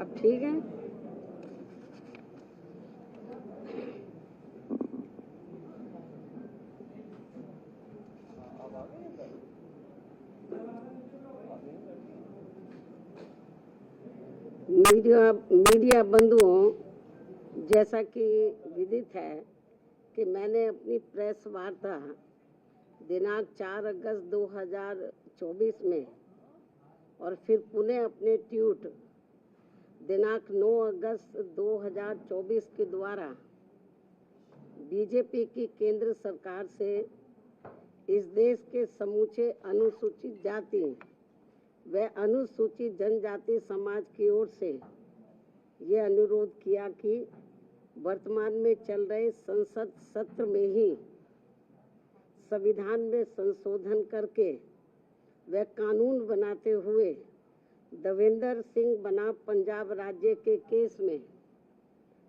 आप ठीक हैं? मीडिया बंधुओं, जैसा कि विदित है कि मैंने अपनी प्रेस वार्ता दिनांक 4 अगस्त 2024 में और फिर पुनः अपने ट्वीट दिनांक 9 अगस्त 2024 के द्वारा बीजेपी की केंद्र सरकार से इस देश के समूचे अनुसूचित जाति व अनुसूचित जनजाति समाज की ओर से ये अनुरोध किया कि वर्तमान में चल रहे संसद सत्र में ही संविधान में संशोधन करके व कानून बनाते हुए देवेंद्र सिंह बनाम पंजाब राज्य के केस में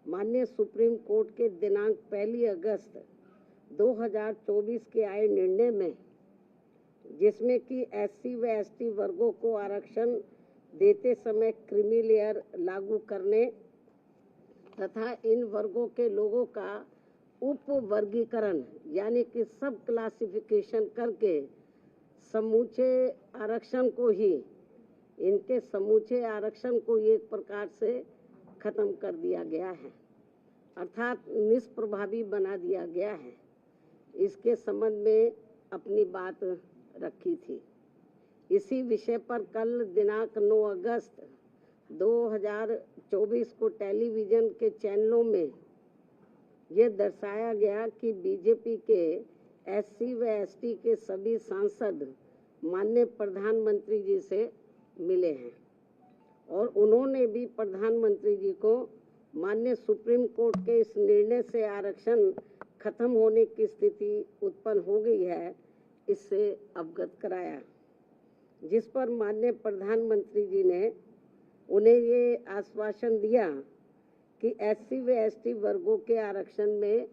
माननीय सुप्रीम कोर्ट के दिनांक 1 अगस्त 2024 के आए निर्णय में, जिसमें कि SC व ST वर्गों को आरक्षण देते समय क्रीमी लेयर लागू करने तथा इन वर्गों के लोगों का उप वर्गीकरण यानी कि सब क्लासिफिकेशन करके समूचे आरक्षण को ही इनके समूचे आरक्षण को एक प्रकार से खत्म कर दिया गया है, अर्थात निष्प्रभावी बना दिया गया है। इसके संबंध में अपनी बात रखी थी। इसी विषय पर कल दिनांक 9 अगस्त 2024 को टेलीविज़न के चैनलों में ये दर्शाया गया कि बीजेपी के SC व ST के सभी सांसद माननीय प्रधानमंत्री जी से मिले हैं और उन्होंने भी प्रधानमंत्री जी को माननीय सुप्रीम कोर्ट के इस निर्णय से आरक्षण खत्म होने की स्थिति उत्पन्न हो गई है, इससे अवगत कराया, जिस पर माननीय प्रधानमंत्री जी ने उन्हें ये आश्वासन दिया कि SC व ST वर्गों के आरक्षण में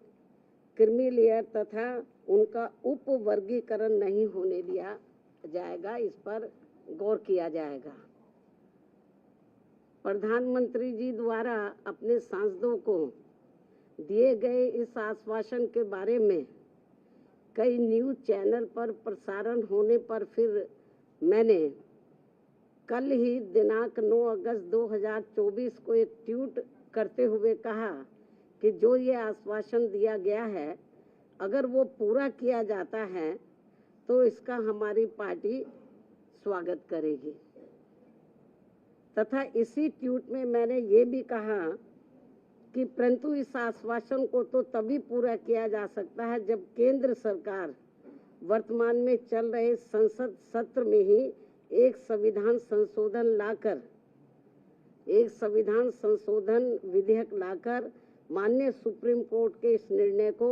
क्रीमी लेयर तथा उनका उप वर्गीकरण नहीं होने दिया जाएगा, इस पर गौर किया जाएगा। प्रधानमंत्री जी द्वारा अपने सांसदों को दिए गए इस आश्वासन के बारे में कई न्यूज़ चैनल पर प्रसारण होने पर फिर मैंने कल ही दिनांक 9 अगस्त 2024 को एक ट्वीट करते हुए कहा कि जो ये आश्वासन दिया गया है, अगर वो पूरा किया जाता है तो इसका हमारी पार्टी स्वागत करेगी। तथा इसी ट्वीट में मैंने ये भी कहा कि परंतु इस आश्वासन को तो तभी पूरा किया जा सकता है जब केंद्र सरकार वर्तमान में चल रहे संसद सत्र में ही एक संविधान संशोधन विधेयक लाकर माननीय सुप्रीम कोर्ट के इस निर्णय को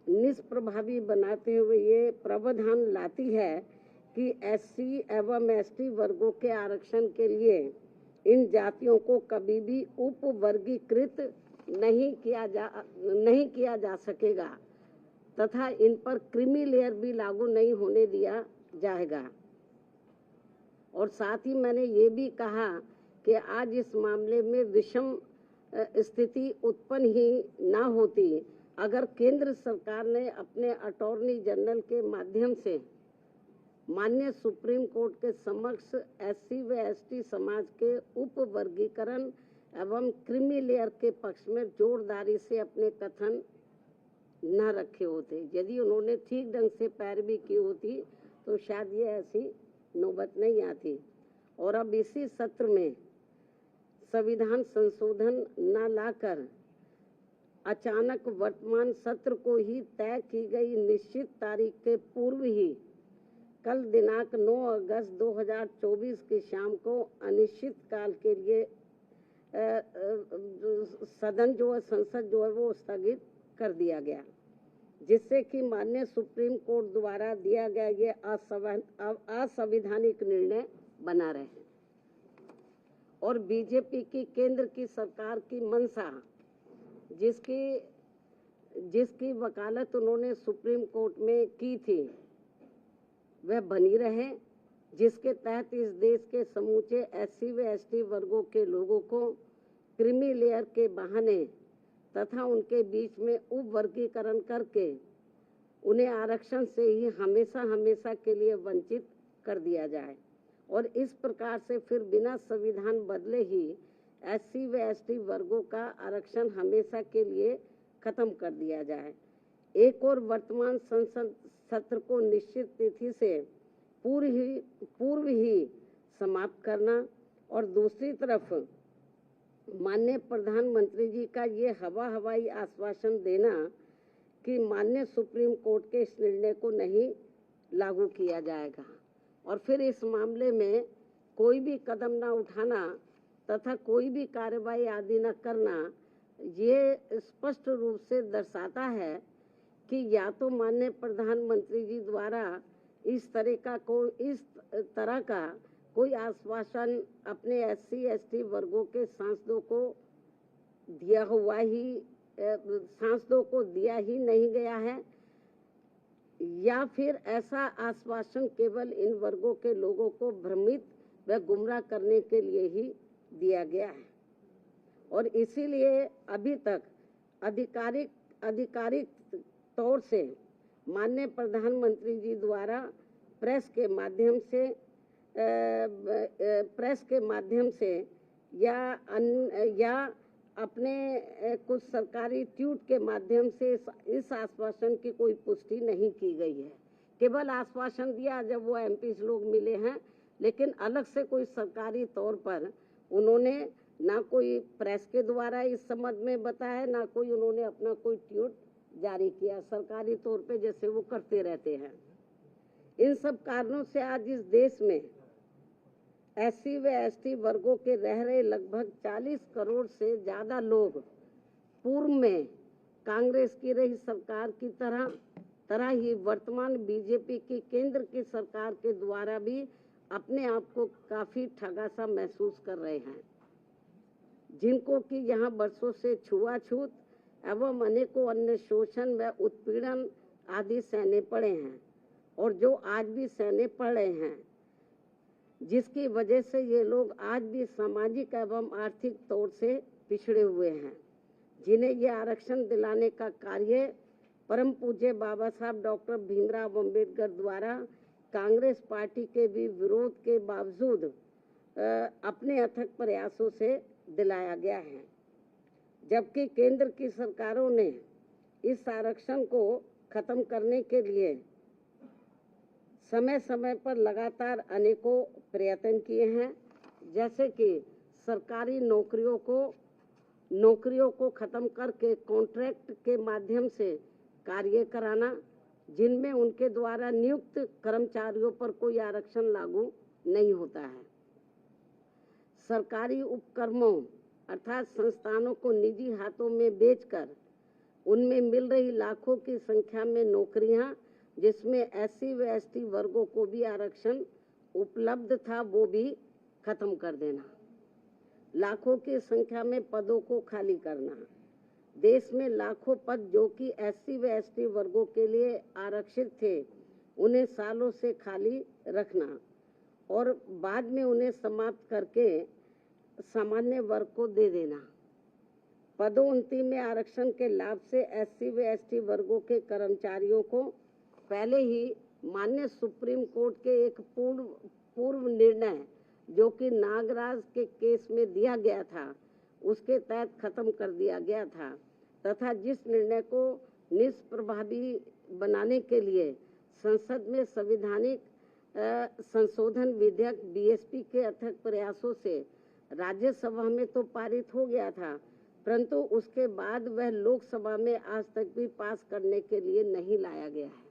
निष्प्रभावी बनाते हुए ये प्रावधान लाती है कि SC एवं ST वर्गों के आरक्षण के लिए इन जातियों को कभी भी उप वर्गीकृत नहीं किया जा सकेगा तथा इन पर क्रीमी लेयर भी लागू नहीं होने दिया जाएगा। और साथ ही मैंने ये भी कहा कि आज इस मामले में विषम स्थिति उत्पन्न ही ना होती अगर केंद्र सरकार ने अपने अटॉर्नी जनरल के माध्यम से माननीय सुप्रीम कोर्ट के समक्ष SC व ST समाज के उप वर्गीकरण एवं क्रीमी लेयर के पक्ष में जोरदारी से अपने कथन न रखे होते। यदि उन्होंने ठीक ढंग से पैरवी की होती तो शायद ये ऐसी नौबत नहीं आती। और अब इसी सत्र में संविधान संशोधन न लाकर अचानक वर्तमान सत्र को ही तय की गई निश्चित तारीख के पूर्व ही कल दिनांक 9 अगस्त 2024 की शाम को अनिश्चित काल के लिए सदन जो है संसद जो है वो स्थगित कर दिया गया, जिससे कि माननीय सुप्रीम कोर्ट द्वारा दिया गया ये असंवैधानिक निर्णय बना रहे। और बीजेपी की केंद्र की सरकार की मंशा, जिसकी वकालत उन्होंने सुप्रीम कोर्ट में की थी, वह बनी रहे, जिसके तहत इस देश के समूचे SC व ST वर्गों के लोगों को क्रीमी लेयर के बहाने तथा उनके बीच में उप वर्गीकरण करके उन्हें आरक्षण से ही हमेशा हमेशा के लिए वंचित कर दिया जाए और इस प्रकार से फिर बिना संविधान बदले ही एससी व एसटी वर्गों का आरक्षण हमेशा के लिए खत्म कर दिया जाए। एक और वर्तमान संसद सत्र को निश्चित तिथि से पूर्व ही समाप्त करना और दूसरी तरफ माननीय प्रधानमंत्री जी का ये हवाई आश्वासन देना कि माननीय सुप्रीम कोर्ट के इस निर्णय को नहीं लागू किया जाएगा और फिर इस मामले में कोई भी कदम न उठाना तथा कोई भी कार्रवाई आदि न करना, ये स्पष्ट रूप से दर्शाता है कि या तो माननीय प्रधानमंत्री जी द्वारा इस तरह का कोई आश्वासन अपने एससी एसटी वर्गों के सांसदों को दिया ही नहीं गया है या फिर ऐसा आश्वासन केवल इन वर्गों के लोगों को भ्रमित व गुमराह करने के लिए ही दिया गया है और इसीलिए अभी तक आधिकारिक तौर से माननीय प्रधानमंत्री जी द्वारा प्रेस के माध्यम से या अपने कुछ सरकारी ट्वीट के माध्यम से इस आश्वासन की कोई पुष्टि नहीं की गई है। केवल आश्वासन दिया जब वो एमपी लोग मिले हैं, लेकिन अलग से कोई सरकारी तौर पर उन्होंने ना कोई प्रेस के द्वारा इस संबंध में बताया, ना कोई उन्होंने अपना कोई ट्वीट जारी किया सरकारी तौर पे, जैसे वो करते रहते हैं। इन सब कारणों से आज इस देश में एससी व एसटी वर्गों के रह रहे लगभग 40 करोड़ से ज़्यादा लोग पूर्व में कांग्रेस की रही सरकार की तरह ही वर्तमान बीजेपी की केंद्र की सरकार के द्वारा भी अपने आप को काफ़ी ठगा सा महसूस कर रहे हैं, जिनको कि यहाँ वर्षों से छुआछूत एवं अनेकों अन्य शोषण व उत्पीड़न आदि सहने पड़े हैं और जो आज भी सहने पड़ रहे हैं, जिसकी वजह से ये लोग आज भी सामाजिक एवं आर्थिक तौर से पिछड़े हुए हैं, जिन्हें ये आरक्षण दिलाने का कार्य परम पूज्य बाबा साहब डॉक्टर भीमराव अंबेडकर द्वारा कांग्रेस पार्टी के भी विरोध के बावजूद अपने अथक प्रयासों से दिलाया गया है। जबकि केंद्र की सरकारों ने इस आरक्षण को खत्म करने के लिए समय समय पर लगातार अनेकों प्रयत्न किए हैं, जैसे कि सरकारी नौकरियों को खत्म करके कॉन्ट्रैक्ट के माध्यम से कार्य कराना, जिनमें उनके द्वारा नियुक्त कर्मचारियों पर कोई आरक्षण लागू नहीं होता है। सरकारी उपक्रमों अर्थात संस्थानों को निजी हाथों में बेचकर उनमें मिल रही लाखों की संख्या में नौकरियां, जिसमें एससी व एसटी वर्गों को भी आरक्षण उपलब्ध था, वो भी खत्म कर देना। लाखों की संख्या में पदों को खाली करना। देश में लाखों पद जो कि एससी व एसटी वर्गों के लिए आरक्षित थे, उन्हें सालों से खाली रखना और बाद में उन्हें समाप्त करके सामान्य वर्ग को दे देना। पदोन्नति में आरक्षण के लाभ से एससी व एसटी वर्गों के कर्मचारियों को पहले ही माननीय सुप्रीम कोर्ट के एक पूर्व निर्णय जो कि नागराज के केस में दिया गया था, उसके तहत खत्म कर दिया गया था तथा जिस निर्णय को निष्प्रभावी बनाने के लिए संसद में संवैधानिक संशोधन विधेयक बीएसपी के अथक प्रयासों से राज्यसभा में तो पारित हो गया था, परंतु उसके बाद वह लोकसभा में आज तक भी पास करने के लिए नहीं लाया गया है।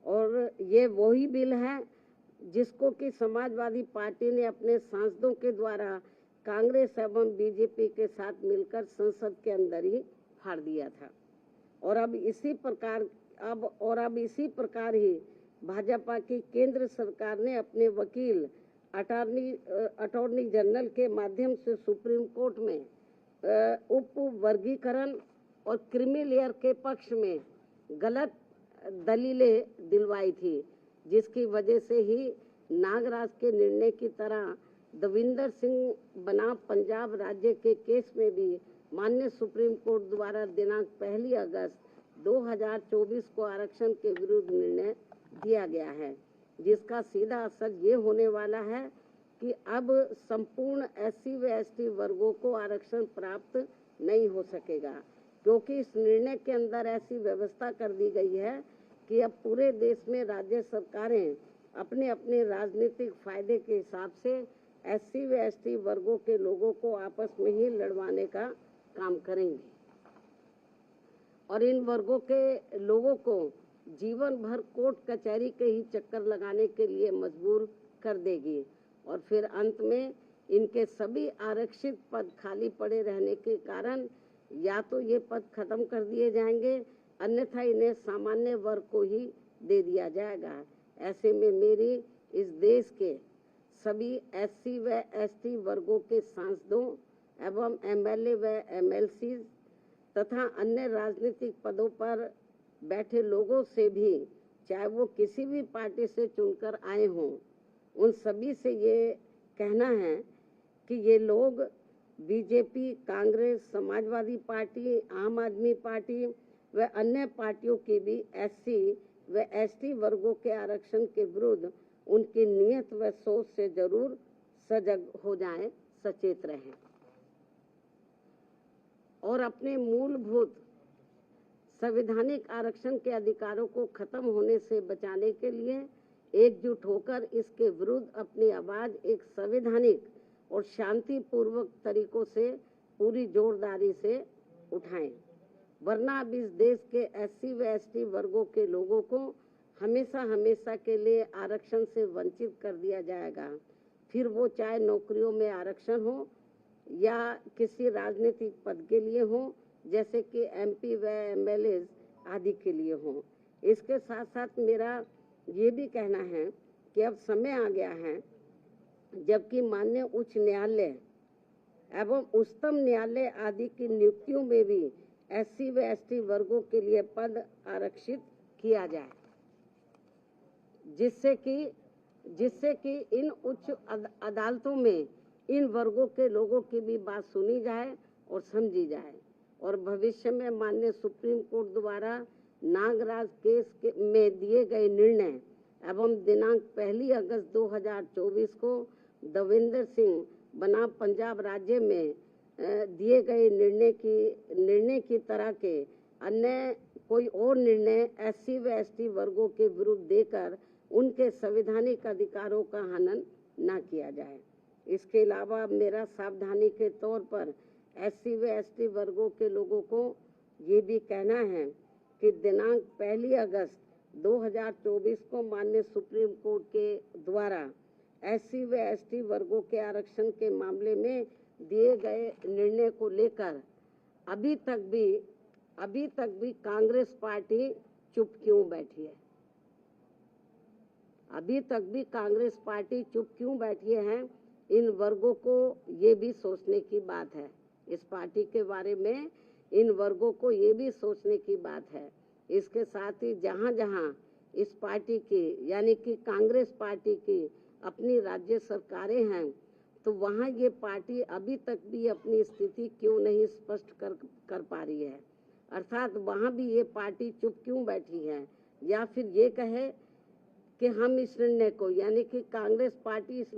और ये वही बिल है जिसको कि समाजवादी पार्टी ने अपने सांसदों के द्वारा कांग्रेस एवं बीजेपी के साथ मिलकर संसद के अंदर ही फाड़ दिया था और अब इसी प्रकार ही भाजपा की केंद्र सरकार ने अपने वकील अटॉर्नी जनरल के माध्यम से सुप्रीम कोर्ट में उप वर्गीकरण और क्रीमी लेयर के पक्ष में गलत दलीलें दिलवाई थी, जिसकी वजह से ही नागराज के निर्णय की तरह दविंदर सिंह बनाम पंजाब राज्य के केस में भी माननीय सुप्रीम कोर्ट द्वारा दिनांक 1 अगस्त 2024 को आरक्षण के विरुद्ध निर्णय दिया गया है, जिसका सीधा असर ये होने वाला है कि अब संपूर्ण SC व ST वर्गों को आरक्षण प्राप्त नहीं हो सकेगा, क्योंकि इस निर्णय के अंदर ऐसी व्यवस्था कर दी गई है कि अब पूरे देश में राज्य सरकारें अपने अपने राजनीतिक फायदे के हिसाब से SC व ST वर्गों के लोगों को आपस में ही लड़वाने का काम करेंगी और इन वर्गों के लोगों को जीवन भर कोर्ट कचहरी के ही चक्कर लगाने के लिए मजबूर कर देगी और फिर अंत में इनके सभी आरक्षित पद खाली पड़े रहने के कारण या तो ये पद खत्म कर दिए जाएंगे, अन्यथा इन्हें सामान्य वर्ग को ही दे दिया जाएगा। ऐसे में मेरी इस देश के सभी SC व ST वर्गों के सांसदों एवं MLA व MLC तथा अन्य राजनीतिक पदों पर बैठे लोगों से भी, चाहे वो किसी भी पार्टी से चुनकर आए हों, उन सभी से ये कहना है कि ये लोग बीजेपी, कांग्रेस, समाजवादी पार्टी, आम आदमी पार्टी व अन्य पार्टियों की भी SC व ST वर्गों के आरक्षण के विरुद्ध उनकी नीयत व सोच से जरूर सजग हो जाएं, सचेत रहें और अपने मूलभूत संवैधानिक आरक्षण के अधिकारों को खत्म होने से बचाने के लिए एकजुट होकर इसके विरुद्ध अपनी आवाज एक संवैधानिक और शांतिपूर्वक तरीकों से पूरी जोरदारी से उठाएं, वरना अब इस देश के SC व ST वर्गों के लोगों को हमेशा हमेशा के लिए आरक्षण से वंचित कर दिया जाएगा, फिर वो चाहे नौकरियों में आरक्षण हो या किसी राजनीतिक पद के लिए हो, जैसे कि MP व MLA आदि के लिए हो। इसके साथ साथ मेरा ये भी कहना है कि अब समय आ गया है जबकि माननीय उच्च न्यायालय एवं उच्चतम न्यायालय आदि की नियुक्तियों में भी SC व ST वर्गों के लिए पद आरक्षित किया जाए, जिससे कि इन उच्च अदालतों में इन वर्गों के लोगों की भी बात सुनी जाए और समझी जाए और भविष्य में माननीय सुप्रीम कोर्ट द्वारा नागराज केस में दिए गए निर्णय एवं दिनांक 1 अगस्त 2024 को दविंदर सिंह बनाम पंजाब राज्य में दिए गए निर्णय की तरह के अन्य कोई और निर्णय SC व ST वर्गों के विरुद्ध देकर उनके संवैधानिक अधिकारों का हनन न किया जाए। इसके अलावा मेरा सावधानी के तौर पर SC व ST वर्गों के लोगों को ये भी कहना है कि दिनांक 1 अगस्त 2024 को माननीय सुप्रीम कोर्ट के द्वारा SC व ST वर्गों के आरक्षण के मामले में दिए गए निर्णय को लेकर अभी तक भी कांग्रेस पार्टी चुप क्यों बैठी है? अभी तक भी कांग्रेस पार्टी चुप क्यों बैठी है? इन वर्गों को ये भी सोचने की बात है। इस पार्टी के बारे में इन वर्गों को ये भी सोचने की बात है। इसके साथ ही जहां इस पार्टी की यानी कि कांग्रेस पार्टी की अपनी राज्य सरकारें हैं, तो वहां ये पार्टी अभी तक भी अपनी स्थिति क्यों नहीं स्पष्ट कर पा रही है? अर्थात वहां भी ये पार्टी चुप क्यों बैठी है? या फिर ये कहे कि हम इस निर्णय को यानी कि कांग्रेस पार्टी इस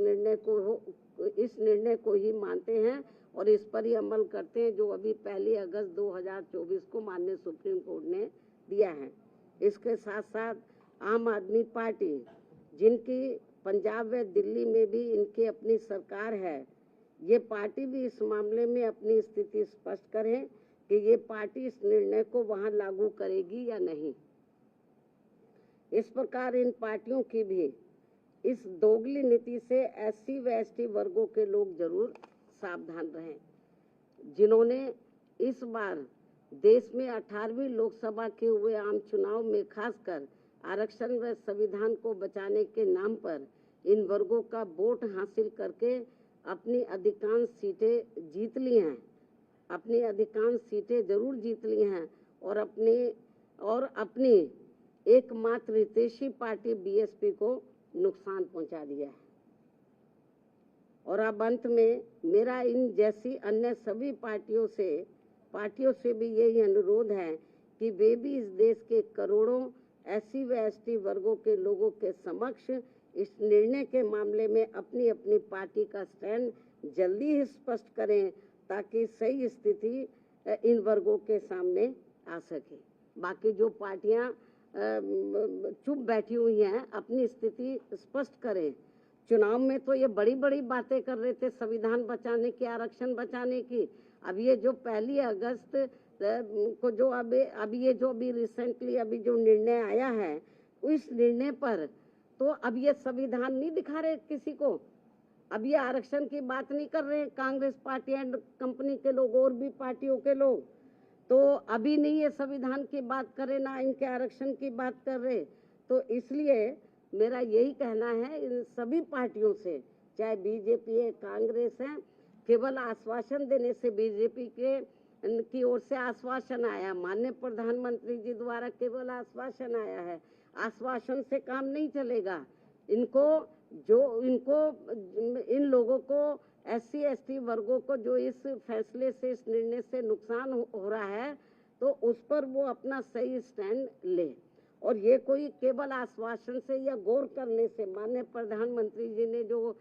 निर्णय को ही मानते हैं और इस पर ही अमल करते हैं जो अभी 1 अगस्त 2024 को माननीय सुप्रीम कोर्ट ने दिया है। इसके साथ साथ आम आदमी पार्टी, जिनकी पंजाब व दिल्ली में भी इनकी अपनी सरकार है, ये पार्टी भी इस मामले में अपनी स्थिति स्पष्ट करें कि ये पार्टी इस निर्णय को वहां लागू करेगी या नहीं। इस प्रकार इन पार्टियों की भी इस दोगली नीति से SC व ST वर्गों के लोग जरूर सावधान रहें, जिन्होंने इस बार देश में 18वीं लोकसभा के हुए आम चुनाव में खासकर आरक्षण व संविधान को बचाने के नाम पर इन वर्गों का वोट हासिल करके अपनी अधिकांश सीटें जीत ली हैं, अपनी अधिकांश सीटें जरूर जीत ली हैं और अपनी एकमात्र हितैषी पार्टी BSP को नुकसान पहुंचा दिया है। और अब अंत में मेरा इन जैसी अन्य सभी पार्टियों से भी यही अनुरोध है कि वे भी इस देश के करोड़ों SC व ST वर्गों के लोगों के समक्ष इस निर्णय के मामले में अपनी अपनी पार्टी का स्टैंड जल्दी ही स्पष्ट करें, ताकि सही स्थिति इन वर्गों के सामने आ सके। बाकी जो पार्टियां चुप बैठी हुई हैं, अपनी स्थिति स्पष्ट करें। चुनाव में तो ये बड़ी बड़ी बातें कर रहे थे, संविधान बचाने की, आरक्षण बचाने की। अब ये जो 1 अगस्त को जो अभी रिसेंटली अभी जो निर्णय आया है, उस निर्णय पर तो अब ये संविधान नहीं दिखा रहे किसी को। अब ये आरक्षण की बात नहीं कर रहे हैं कांग्रेस पार्टी एंड कंपनी के लोग और भी पार्टियों के लोग, तो अभी नहीं ये संविधान की बात करे, ना इनके आरक्षण की बात कर रहे। तो इसलिए मेरा यही कहना है इन सभी पार्टियों से, चाहे बीजेपी है, कांग्रेस है, केवल आश्वासन देने से, बीजेपी की ओर से आश्वासन आया, माननीय प्रधानमंत्री जी द्वारा केवल आश्वासन आया है, आश्वासन से काम नहीं चलेगा। इन लोगों को SC ST वर्गों को जो इस फैसले से, इस निर्णय से नुकसान हो रहा है, तो उस पर वो अपना सही स्टैंड ले। और ये कोई केवल आश्वासन से या गौर करने से, माननीय प्रधानमंत्री जी ने जो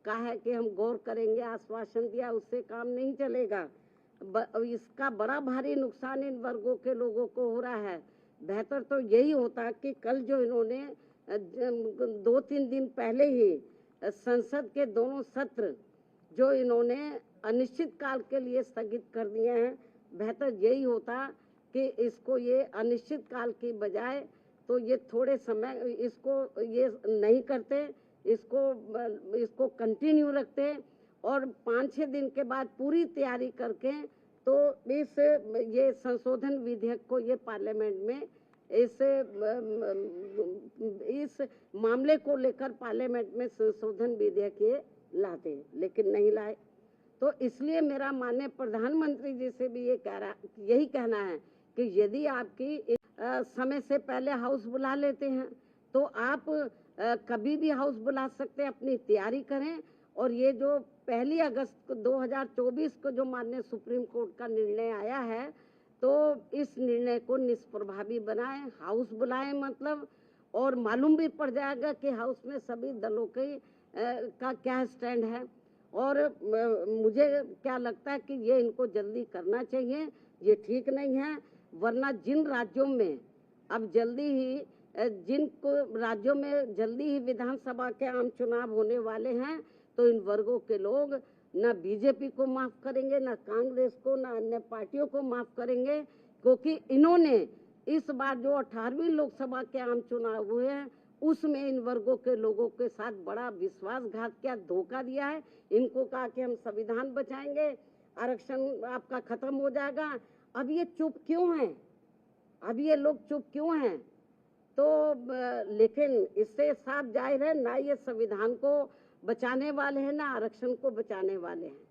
कहा है कि हम गौर करेंगे, आश्वासन दिया, उससे काम नहीं चलेगा। इसका बड़ा भारी नुकसान इन वर्गों के लोगों को हो रहा है। बेहतर तो यही होता कि कल जो इन्होंने 2-3 दिन पहले ही संसद के दोनों सत्र जो इन्होंने अनिश्चित काल के लिए स्थगित कर दिए हैं, बेहतर यही होता कि इसको ये अनिश्चित काल की बजाय तो ये थोड़े समय इसको ये नहीं करते, इसको कंटिन्यू रखते और 5-6 दिन के बाद पूरी तैयारी करके तो ये संशोधन विधेयक को ये पार्लियामेंट में इस मामले को लेकर पार्लियामेंट में संशोधन विधेयक ये लाते, लेकिन नहीं लाए। तो इसलिए मेरा माननीय प्रधानमंत्री जी से भी यही कहना है कि यदि आपकी समय से पहले हाउस बुला लेते हैं तो आप कभी भी हाउस बुला सकते हैं, अपनी तैयारी करें। और ये जो 1 अगस्त 2024 को जो माननीय सुप्रीम कोर्ट का निर्णय आया है, तो इस निर्णय को निष्प्रभावी बनाएं, हाउस बुलाएं मतलब, और मालूम भी पड़ जाएगा कि हाउस में सभी दलों का क्या स्टैंड है। और मुझे क्या लगता है कि ये इनको जल्दी करना चाहिए, ये ठीक नहीं है। वरना जिन राज्यों में अब राज्यों में जल्दी ही विधानसभा के आम चुनाव होने वाले हैं, तो इन वर्गों के लोग न बीजेपी को माफ करेंगे, न कांग्रेस को, न अन्य पार्टियों को माफ करेंगे, क्योंकि इन्होंने इस बार जो 18वीं लोकसभा के आम चुनाव हुए हैं उसमें इन वर्गों के लोगों के साथ बड़ा विश्वासघात किया, धोखा दिया है। इनको कहा कि हम संविधान बचाएंगे, आरक्षण आपका खत्म हो जाएगा। अब ये चुप क्यों हैं? अब ये लोग चुप क्यों हैं? तो लेकिन इससे साफ जाहिर है, ना ये संविधान को बचाने वाले हैं, ना आरक्षण को बचाने वाले हैं।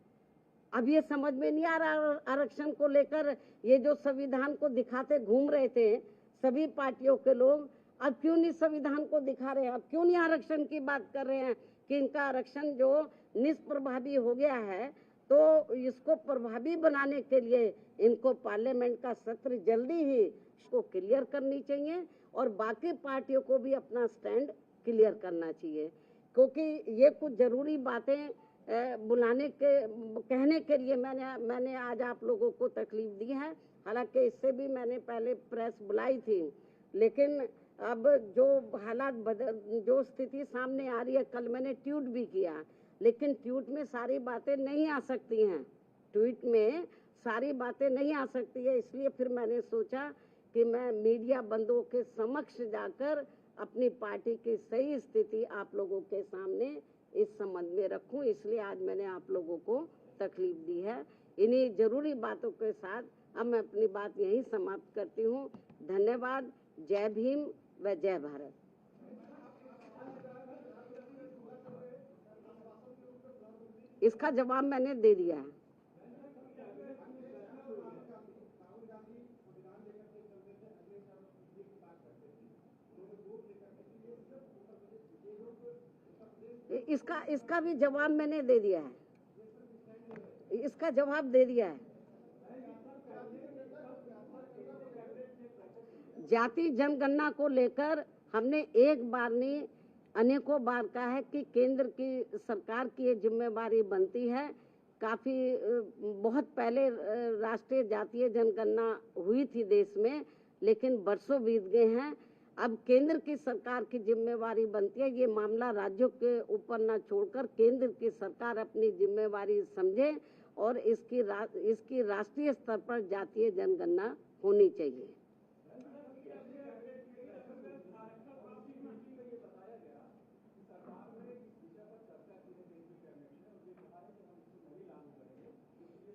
अब ये समझ में नहीं आ रहा आरक्षण को लेकर, ये जो संविधान को दिखाते घूम रहे थे सभी पार्टियों के लोग, अब क्यों नहीं संविधान को दिखा रहे हैं? अब क्यों नहीं आरक्षण की बात कर रहे हैं कि इनका आरक्षण जो निष्प्रभावी हो गया है, तो इसको प्रभावी बनाने के लिए इनको पार्लियामेंट का सत्र जल्दी ही इसको क्लियर करनी चाहिए और बाकी पार्टियों को भी अपना स्टैंड क्लियर करना चाहिए, क्योंकि ये कुछ जरूरी बातें कहने के लिए मैंने आज आप लोगों को तकलीफ दी है। हालांकि इससे भी मैंने पहले प्रेस बुलाई थी, लेकिन अब जो हालात जो स्थिति सामने आ रही है, कल मैंने ट्वीट भी किया, लेकिन ट्वीट में सारी बातें नहीं आ सकती हैं, ट्वीट में सारी बातें नहीं आ सकती है। इसलिए फिर मैंने सोचा कि मैं मीडिया बंधुओं के समक्ष जाकर अपनी पार्टी की सही स्थिति आप लोगों के सामने इस संबंध में रखूं, इसलिए आज मैंने आप लोगों को तकलीफ दी है। इन्हीं जरूरी बातों के साथ अब मैं अपनी बात यहीं समाप्त करती हूँ। धन्यवाद। जय भीम व जय भारत। इसका जवाब मैंने दे दिया है। इसका भी जवाब मैंने दे दिया है, इसका जवाब दे दिया है। जाति जनगणना को लेकर हमने एक बार नहीं अनेकों बार कहा है कि केंद्र की सरकार की ये जिम्मेवारी बनती है। काफी बहुत पहले राष्ट्रीय जातीय जनगणना हुई थी देश में, लेकिन बरसों बीत गए हैं। अब केंद्र की सरकार की जिम्मेवारी बनती है, ये मामला राज्यों के ऊपर न छोड़कर केंद्र की सरकार अपनी जिम्मेवारी समझे और इसकी राष्ट्रीय स्तर पर जातीय जनगणना होनी चाहिए।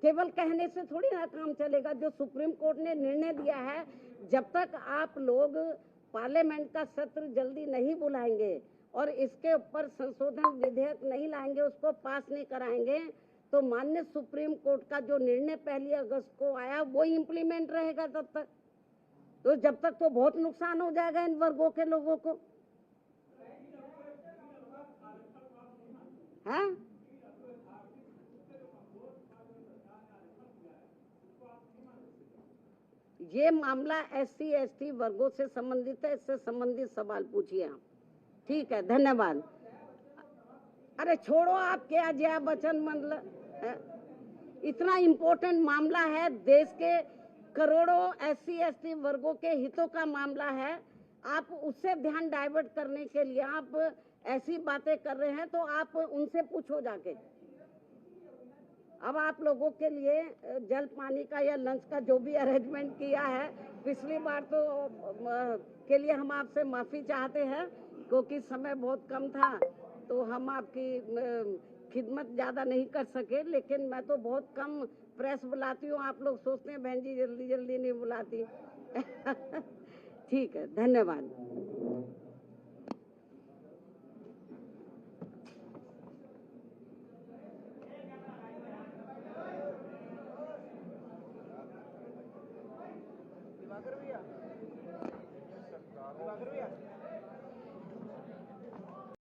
केवल कहने से थोड़ी ना काम चलेगा। जो सुप्रीम कोर्ट ने निर्णय दिया है, जब तक आप लोग पार्लियामेंट का सत्र जल्दी नहीं बुलाएंगे और इसके ऊपर संशोधन विधेयक नहीं लाएंगे, उसको पास नहीं कराएंगे, तो माननीय सुप्रीम कोर्ट का जो निर्णय 1 अगस्त को आया वो इम्प्लीमेंट रहेगा तब तक। तो जब तक तो बहुत नुकसान हो जाएगा इन वर्गों के लोगों को। हाँ, ये मामला SC ST वर्गों से संबंधित है, इससे संबंधित सवाल पूछिए आप। ठीक है, धन्यवाद। अरे छोड़ो, आप क्या जया बच्चन मतलब इतना इम्पोर्टेंट मामला है, देश के करोड़ों SC ST वर्गों के हितों का मामला है। आप उससे ध्यान डाइवर्ट करने के लिए आप ऐसी बातें कर रहे हैं, तो आप उनसे पूछो जाके। अब आप लोगों के लिए जल पानी का या लंच का जो भी अरेंजमेंट किया है, पिछली बार तो के लिए हम आपसे माफी चाहते हैं, क्योंकि समय बहुत कम था, तो हम आपकी खिदमत ज्यादा नहीं कर सके। लेकिन मैं तो बहुत कम प्रेस बुलाती हूँ, आप लोग सोचते हैं बहन जी जल्दी जल्दी नहीं बुलाती। ठीक है, धन्यवाद। दिवाकर भैया